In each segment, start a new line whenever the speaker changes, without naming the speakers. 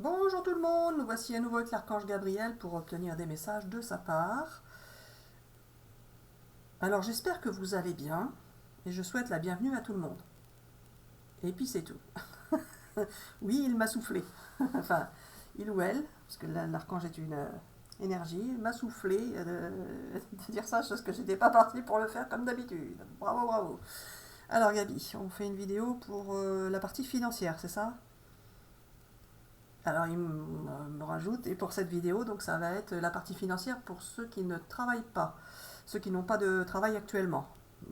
Bonjour tout le monde, nous voici à nouveau avec l'archange Gabriel pour obtenir des messages de sa part. Alors j'espère que vous allez bien et je souhaite la bienvenue à tout le monde. Et puis c'est tout. Oui, il m'a soufflé. Enfin, il ou elle, parce que l'archange est une énergie, m'a soufflé de dire ça, chose que j'étais pas partie pour le faire comme d'habitude. Bravo, bravo. Alors Gabi, on fait une vidéo pour la partie financière, c'est ça? Alors il me rajoute, et pour cette vidéo, donc ça va être la partie financière pour ceux qui ne travaillent pas, ceux qui n'ont pas de travail actuellement,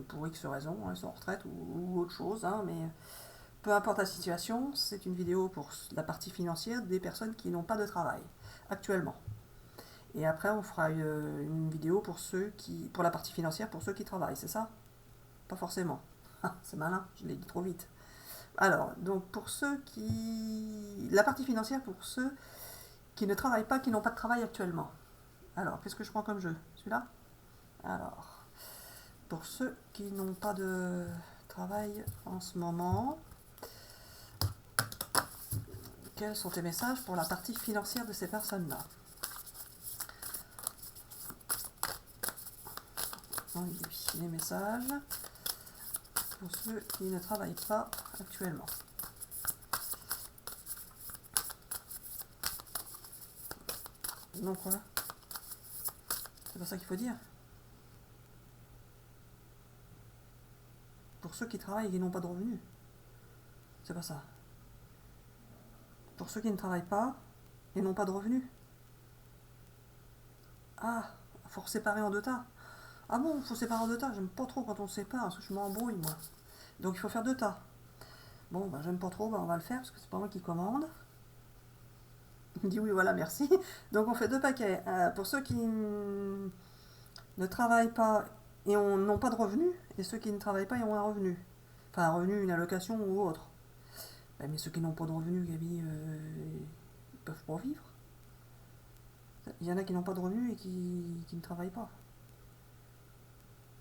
pour X raisons, ils sont en retraite ou autre chose, mais peu importe la situation, c'est une vidéo pour la partie financière des personnes qui n'ont pas de travail actuellement. Et après on fera une vidéo pour la partie financière pour ceux qui travaillent, c'est ça? Pas forcément. Ah, c'est malin, je l'ai dit trop vite. Alors, donc pour ceux qui... La partie financière pour ceux qui ne travaillent pas, qui n'ont pas de travail actuellement. Alors, qu'est-ce que je prends comme jeu? Celui-là? Alors, pour ceux qui n'ont pas de travail en ce moment, quels sont tes messages pour la partie financière de ces personnes-là? Oui, les messages pour ceux qui ne travaillent pas actuellement. Non quoi? C'est pas ça qu'il faut dire? Pour ceux qui travaillent et qui n'ont pas de revenus. C'est pas ça. Pour ceux qui ne travaillent pas et n'ont pas de revenus. Ah, faut séparer en deux tas. Ah bon, faut séparer en deux tas. J'aime pas trop quand on sépare, parce que je m'embrouille moi. Donc il faut faire deux tas. Bon, bah j'aime pas trop, bah on va le faire parce que c'est pas moi qui commande. Il me dit oui, voilà, merci. Donc on fait deux paquets. Pour ceux qui ne travaillent pas et n'ont pas de revenus, et ceux qui ne travaillent pas et ont un revenu. Enfin, un revenu, une allocation ou autre. Bah, mais ceux qui n'ont pas de revenus, Gabi, ils peuvent pas vivre. Il y en a qui n'ont pas de revenus et qui ne travaillent pas.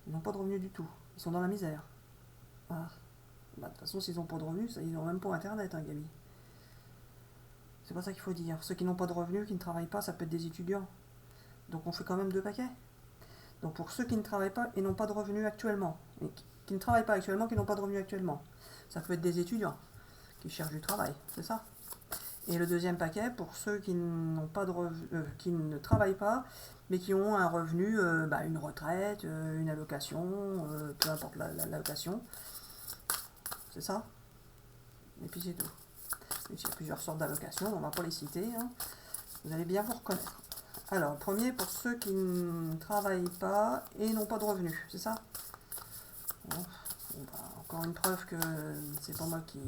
Ils n'ont pas de revenus du tout. Ils sont dans la misère. Ah. Bah, de toute façon, s'ils n'ont pas de revenus, ils n'ont même pas internet, Gabi. C'est pas ça qu'il faut dire. Ceux qui n'ont pas de revenus, qui ne travaillent pas, ça peut être des étudiants. Donc on fait quand même deux paquets. Donc pour ceux qui ne travaillent pas et n'ont pas de revenus actuellement, et qui ne travaillent pas actuellement, qui n'ont pas de revenus actuellement, ça peut être des étudiants qui cherchent du travail, c'est ça. Et le deuxième paquet pour ceux qui n'ont pas de qui ne travaillent pas, mais qui ont un revenu, une retraite, une allocation, peu importe l'allocation, c'est ça. Et puis c'est tout. Il y a plusieurs sortes d'allocations, on ne va pas les citer, vous allez bien vous reconnaître. Alors, premier pour ceux qui ne travaillent pas et n'ont pas de revenus, c'est ça? Bon, encore une preuve que c'est pas moi qui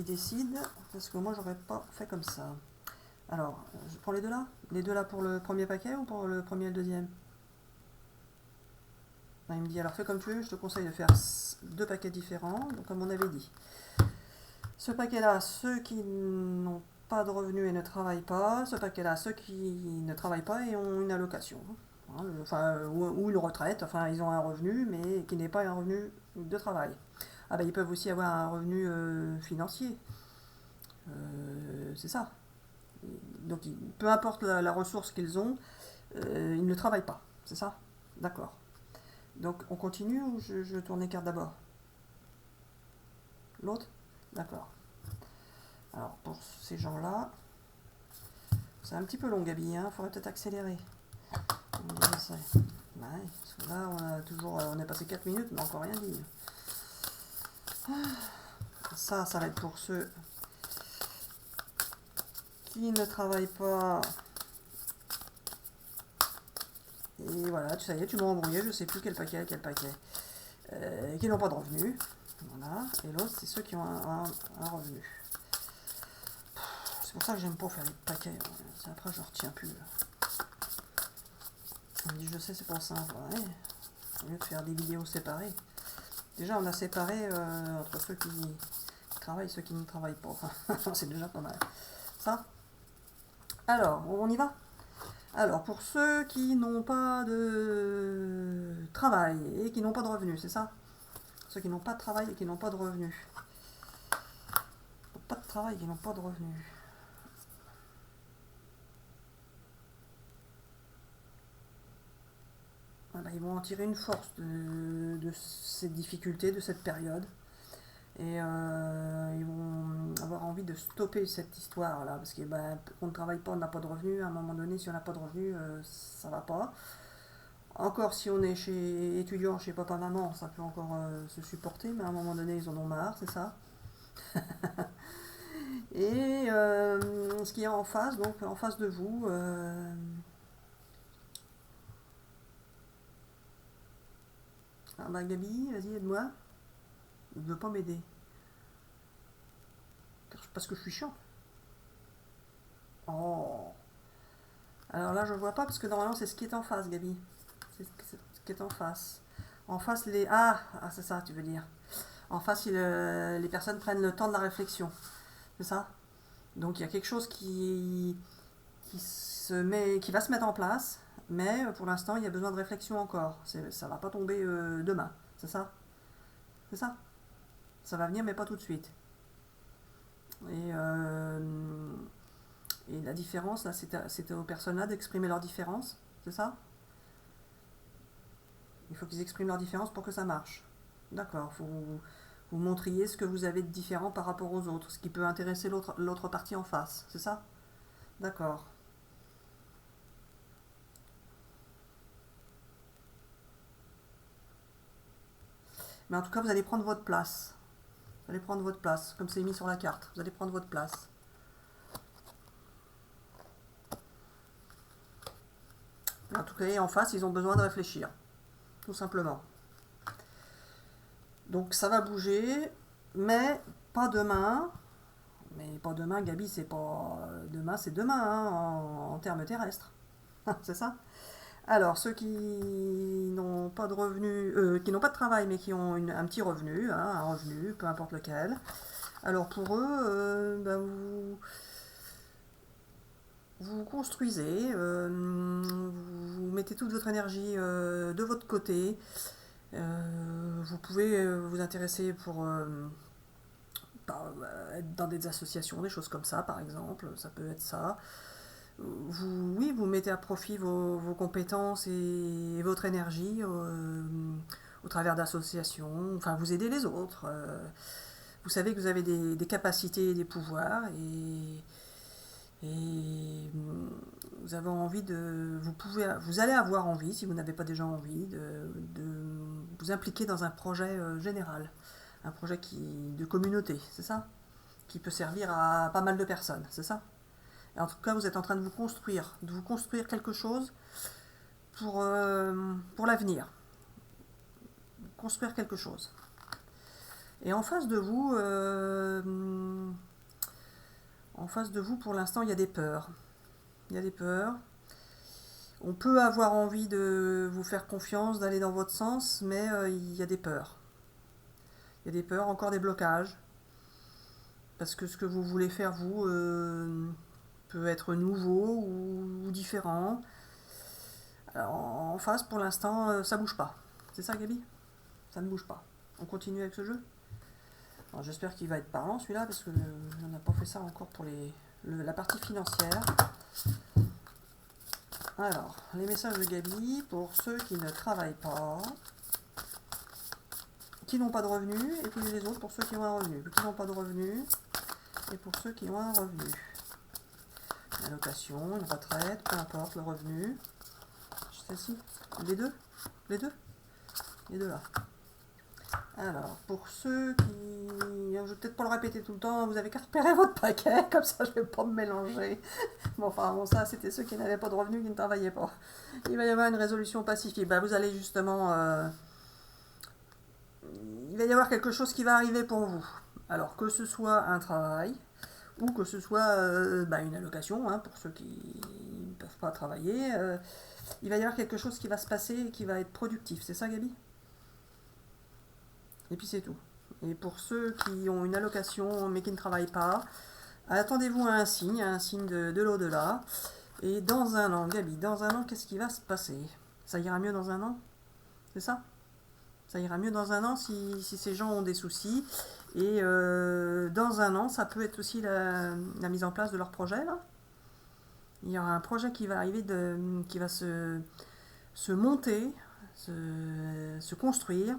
décide, parce que moi j'aurais pas fait comme ça. Alors, je prends les deux là? Les deux là pour le premier paquet ou pour le premier et le deuxième? Il me dit alors fais comme tu veux, je te conseille de faire deux paquets différents, donc comme on avait dit. Ce paquet-là, ceux qui n'ont pas de revenus et ne travaillent pas. Ce paquet-là, ceux qui ne travaillent pas et ont une allocation. Ou une retraite, enfin ils ont un revenu, mais qui n'est pas un revenu de travail. Ah ben ils peuvent aussi avoir un revenu financier. C'est ça. Donc peu importe la ressource qu'ils ont, ils ne travaillent pas. C'est ça? D'accord. Donc on continue ou je tourne les cartes d'abord? L'autre? D'accord. Alors pour ces gens-là, c'est un petit peu long Gabi, il faudrait peut-être accélérer. Ouais, parce que là on a passé 4 minutes, mais encore rien dit. Ça va être pour ceux qui ne travaillent pas. Et voilà, ça y est, tu m'as embrouillé, je sais plus quel paquet. Qui n'ont pas de revenus. Voilà. Et l'autre, c'est ceux qui ont un revenu. C'est pour ça que j'aime pas faire les paquets. Après, je retiens plus. On me dit, je sais, c'est pas simple. Ouais. Au lieu de faire des vidéos séparées. Déjà, on a séparé entre ceux qui travaillent et ceux qui ne travaillent pas. C'est déjà pas mal. Ça. Alors, on y va? Alors, pour ceux qui n'ont pas de travail et qui n'ont pas de revenus, c'est ça? Ceux qui n'ont pas de travail et qui n'ont pas de revenus. Pas de travail et qui n'ont pas de revenus. Voilà, ils vont en tirer une force de cette difficulté, de cette période. Et ils vont avoir envie de stopper cette histoire-là. Parce que on ne travaille pas, on n'a pas de revenus. À un moment donné, si on n'a pas de revenus, ça va pas. Encore si on est chez étudiant, chez papa-maman, ça peut encore se supporter. Mais à un moment donné, ils en ont marre, c'est ça. Et ce qu'il y a en face, donc en face de vous, ah bah Gabi, vas-y, aide-moi. Il ne veut pas m'aider. Parce que je suis chiant. Oh. Alors là, je vois pas parce que normalement, c'est ce qui est en face, Gabi. C'est ce qui est en face. En face, les. Ah, c'est ça, tu veux dire. En face, les personnes prennent le temps de la réflexion. C'est ça. Donc il y a quelque chose qui va se mettre en place, mais pour l'instant, il y a besoin de réflexion encore. Ça va pas tomber demain. C'est ça. C'est ça. Ça va venir, mais pas tout de suite. Et, et la différence, là, c'était aux personnes-là d'exprimer leur différence, c'est ça? Il faut qu'ils expriment leur différence pour que ça marche. D'accord, vous montriez ce que vous avez de différent par rapport aux autres, ce qui peut intéresser l'autre partie en face, c'est ça? D'accord. Mais en tout cas, vous allez prendre votre place. Vous allez prendre votre place, comme c'est mis sur la carte. Vous allez prendre votre place. En tout cas, en face, ils ont besoin de réfléchir. Tout simplement. Donc ça va bouger, mais pas demain. Mais pas demain, Gabi, c'est pas demain, c'est demain, hein, en termes terrestres. C'est ça? Alors, ceux qui n'ont pas de revenus, qui n'ont pas de travail, mais qui ont un petit revenu, hein, un revenu, peu importe lequel. Alors pour eux, vous construisez, vous mettez toute votre énergie de votre côté. Vous pouvez vous intéresser pour être dans des associations, des choses comme ça, par exemple, ça peut être ça. Oui, vous mettez à profit vos compétences et votre énergie au travers d'associations, enfin vous aidez les autres. Vous savez que vous avez des capacités et des pouvoirs et vous avez envie vous allez avoir envie, si vous n'avez pas déjà envie, de vous impliquer dans un projet général, un projet de communauté, c'est ça? Qui peut servir à pas mal de personnes, c'est ça? Et en tout cas, vous êtes en train de vous construire quelque chose pour l'avenir. Construire quelque chose. Et en face de vous, pour l'instant, il y a des peurs. Il y a des peurs. On peut avoir envie de vous faire confiance, d'aller dans votre sens, mais il y a des peurs. Il y a des peurs, encore des blocages. Parce que ce que vous voulez faire, vous, peut être nouveau ou différent. Alors, en face, pour l'instant, ça bouge pas. C'est ça, Gabi? Ça ne bouge pas. On continue avec ce jeu? Alors, j'espère qu'il va être parlant celui-là, parce que on n'a pas fait ça encore pour la partie financière. Alors, les messages de Gabi pour ceux qui ne travaillent pas, qui n'ont pas de revenus, et puis les autres pour ceux qui ont un revenu. Qui n'ont pas de revenus, et pour ceux qui ont un revenu. Une allocation, une retraite, peu importe le revenu. Celle-ci, les deux? Les deux? Les deux là. Alors, pour ceux qui... Je vais peut-être pas le répéter tout le temps, vous avez qu'à repérer votre paquet, comme ça je vais pas me mélanger. Bon, ça c'était ceux qui n'avaient pas de revenus, qui ne travaillaient pas. Il va y avoir une résolution pacifique. Vous allez justement... il va y avoir quelque chose qui va arriver pour vous. Alors, que ce soit un travail, ou que ce soit une allocation, hein, pour ceux qui ne peuvent pas travailler. Il va y avoir quelque chose qui va se passer et qui va être productif. C'est ça, Gabi? Et puis c'est tout. Et pour ceux qui ont une allocation mais qui ne travaillent pas, attendez-vous à un signe de l'au-delà. Et dans un an, Gabi, dans un an, qu'est-ce qui va se passer? Ça ira mieux dans un an? C'est ça? Ça ira mieux dans un an si ces gens ont des soucis. Et dans un an, ça peut être aussi la mise en place de leur projet, là. Il y aura un projet qui va arriver, qui va se monter se construire,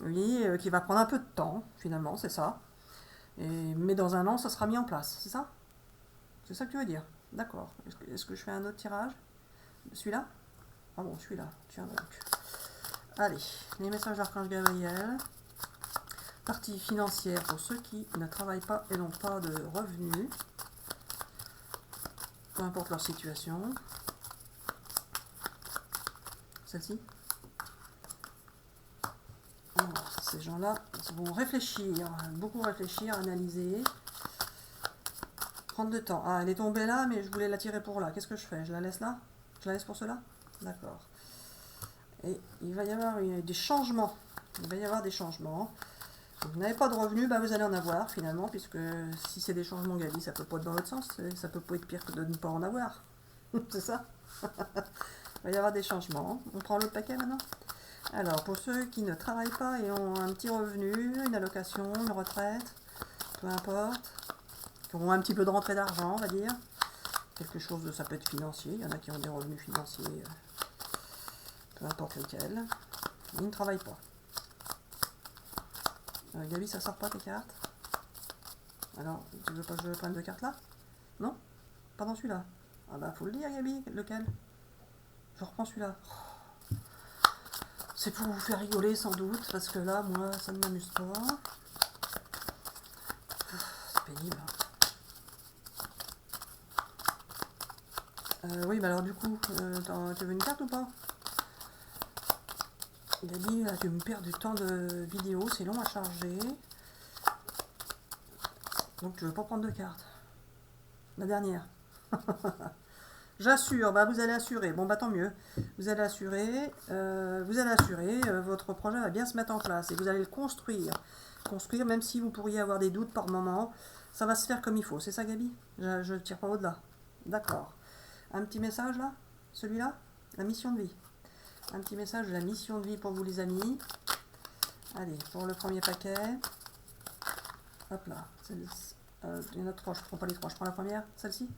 oui, qui va prendre un peu de temps, finalement, c'est ça. Mais dans un an, ça sera mis en place, c'est ça? C'est ça que tu veux dire? D'accord. Est-ce que je fais un autre tirage? Celui-là? Ah bon, celui-là. Tiens donc. Allez, les messages d'Archange Gabriel. Partie financière pour ceux qui ne travaillent pas et n'ont pas de revenus. Peu importe leur situation. Celle-ci. Ces gens-là vont réfléchir, beaucoup réfléchir, analyser. Prendre de temps. Ah, elle est tombée là, mais je voulais la tirer pour là. Qu'est-ce que je fais? Je la laisse là? Je la laisse pour cela? D'accord. Et il va y avoir des changements. Il va y avoir des changements. Vous n'avez pas de revenus, bah vous allez en avoir finalement, puisque si c'est des changements Gabi, ça peut pas être dans l'autre sens. Ça peut pas être pire que de ne pas en avoir. C'est ça? Il va y avoir des changements. On prend l'autre paquet maintenant? Alors, pour ceux qui ne travaillent pas et ont un petit revenu, une allocation, une retraite, peu importe, qui auront un petit peu de rentrée d'argent, on va dire, quelque chose de, ça peut être financier, il y en a qui ont des revenus financiers, peu importe lesquels, ils ne travaillent pas. Gabi, ça sort pas tes cartes? Alors, tu veux pas que je prenne deux cartes là? Non? Pas dans celui-là? Ah bah, faut le dire, Gabi, lequel? Je reprends celui-là. C'est pour vous faire rigoler sans doute, parce que là, moi, ça ne m'amuse pas. C'est pénible. Oui, bah alors du coup, tu veux une carte ou pas? Gabi, là, tu me perds du temps de vidéo, c'est long à charger. Donc tu veux pas prendre de carte. La dernière. J'assure, bah vous allez assurer. Bon bah tant mieux. Vous allez assurer, votre projet va bien se mettre en place et vous allez le construire. Construire, même si vous pourriez avoir des doutes par moment, ça va se faire comme il faut. C'est ça, Gabi? Je ne tire pas au-delà. D'accord. Un petit message là? Celui-là? La mission de vie. Un petit message de la mission de vie pour vous les amis. Allez, pour le premier paquet. Hop là. Il y en a trois, je ne prends pas les trois. Je prends la première, celle-ci.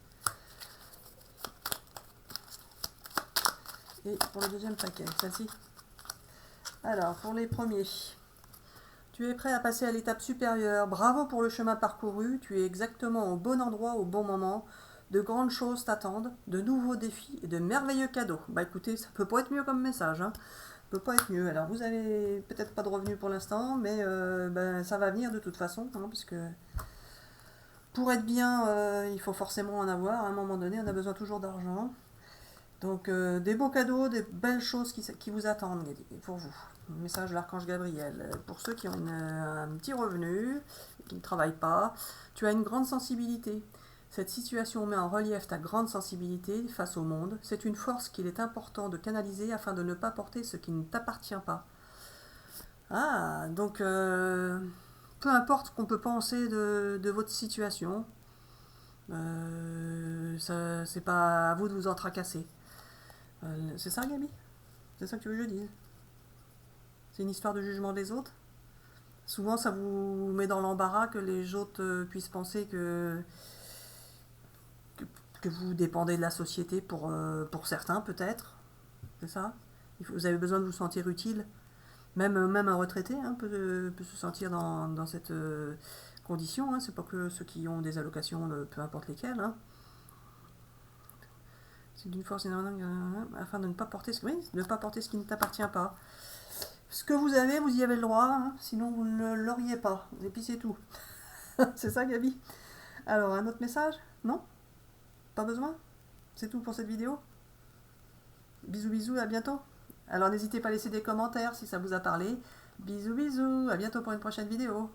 Et pour le deuxième paquet, celle-ci. Alors, pour les premiers. Tu es prêt à passer à l'étape supérieure. Bravo pour le chemin parcouru. Tu es exactement au bon endroit, au bon moment. De grandes choses t'attendent, de nouveaux défis et de merveilleux cadeaux. Bah écoutez, ça peut pas être mieux comme message. Hein. Ça peut pas être mieux. Alors vous avez peut-être pas de revenus pour l'instant, mais ben, ça va venir de toute façon, hein, puisque pour être bien, il faut forcément en avoir. À un moment donné, on a besoin toujours d'argent. Donc des beaux cadeaux, des belles choses qui vous attendent pour vous. Message de l'Archange Gabriel. Pour ceux qui ont un petit revenu, qui ne travaillent pas, tu as une grande sensibilité. Cette situation met en relief ta grande sensibilité face au monde. C'est une force qu'il est important de canaliser afin de ne pas porter ce qui ne t'appartient pas. Ah, donc peu importe ce qu'on peut penser de votre situation, c'est pas à vous de vous en tracasser. C'est ça, Gabi? C'est ça que tu veux que je dise? C'est une histoire de jugement des autres? Souvent, ça vous met dans l'embarras que les autres puissent penser que vous dépendez de la société pour certains, peut-être. C'est ça? Vous avez besoin de vous sentir utile. Même un retraité hein, peut se sentir dans cette condition. Hein. C'est pas que ceux qui ont des allocations, peu importe lesquelles. Hein. C'est d'une force afin de ne pas porter ce qui ne t'appartient pas. Ce que vous avez, vous y avez le droit, hein, sinon vous ne l'auriez pas. Et puis c'est tout. C'est ça, Gabi? Alors, un autre message? Non? Pas besoin? C'est tout pour cette vidéo? Bisous, bisous, à bientôt. Alors, n'hésitez pas à laisser des commentaires si ça vous a parlé. Bisous, bisous, à bientôt pour une prochaine vidéo.